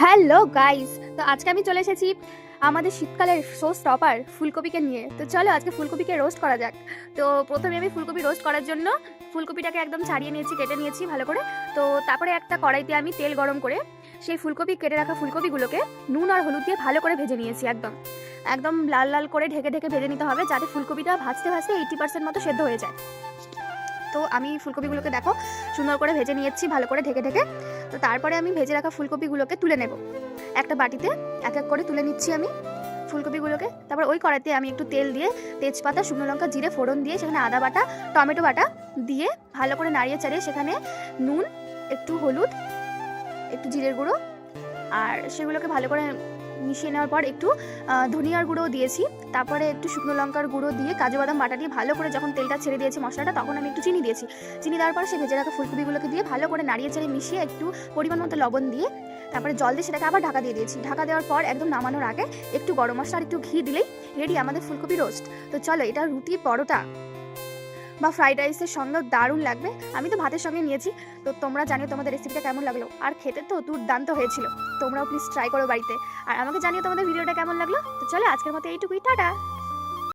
Hello guys, তো আজকে আমি চলে এসেছি আমাদের শীতকালের শো স্টপার ফুলকপিকে নিয়ে। তো চলো আজকে ফুলকপিকে রোস্ট করা যাক। তো প্রথমে আমি ফুলকপি রোস্ট করার জন্য ফুলকপিটাকে একদম ছাড়িয়ে নিয়েছি, কেটে নিয়েছি ভালো করে। তো তারপরে একটা কড়াইতে আমি তেল গরম করে সেই ফুলকপি কেটে রাখা ফুলকপিগুলোকে নুন আর হলুদ দিয়ে ভালো করে ভেজে নিয়েছি। একদম একদম লাল লাল করে ঢেকে ঢেকে ভেজে নিতে হবে, যাতে ফুলকপিটা ভাজতে ভাজতে 80% মতো সেদ্ধ হয়ে যায়। তো আমি ফুলকপিগুলোকে দেখো সুন্দর করে ভেজে নিয়েছি ভালো করে ঢেকে ঢেকে। তো তারপরে আমি ভেজে রাখা ফুলকপিগুলোকে তুলে নেব একটা বাটিতে, এক এক করে তুলে নিচ্ছি আমি ফুলকপিগুলোকে। তারপর ওই কড়াইতে আমি একটু তেল দিয়ে তেজপাতা, শুকনো লঙ্কা, জিরে ফোড়ন দিয়ে সেখানে আদা বাটা, টমেটো বাটা দিয়ে ভালো করে নাড়িয়ে চাড়িয়ে সেখানে নুন, একটু হলুদ, একটু জিরের গুঁড়ো আর সেগুলোকে ভালো করে মিশিয়ে নেওয়ার পর একটু ধনিয়ার গুঁড়ো দিয়েছি। তারপরে একটু শুকনো লঙ্কার গুঁড়ো দিয়ে কাজু বাদাম বাটা দিয়ে ভালো করে যখন তেলটা ছেড়ে দিয়েছি মশলাটা, তখন আমি একটু চিনি দিয়েছি। চিনি দেওয়ার পর সেই ভেজে রাখা ফুলকপিগুলোকে দিয়ে ভালো করে নাড়িয়ে চেড়ে মিশিয়ে একটু পরিমাণ মতো লবণ দিয়ে তারপরে জল দিয়ে সেটাকে আবার ঢাকা দিয়ে দিয়েছি। ঢাকা দেওয়ার পর একদম নামানোর আগে একটু গরম মশলা আর একটু ঘি দিলেই রেডি আমাদের ফুলকপি রোস্ট। তো চলো, এটা রুটি, পরোটা বা ফ্রাইড রাইসের সঙ্গেও দারুণ লাগবে। আমি তো ভাতের সঙ্গে নিয়েছি। তো তোমরা জানিও তোমাদের রেসিপিটা কেমন লাগলো, আর খেতে তো দুর্দান্ত হয়েছিল। তোমরাও প্লিজ ট্রাই করো বাড়িতে, আর আমাকে জানিও তোমাদের ভিডিওটা কেমন লাগলো। তো চলো আজকের মতো এইটুকুই, টাটা।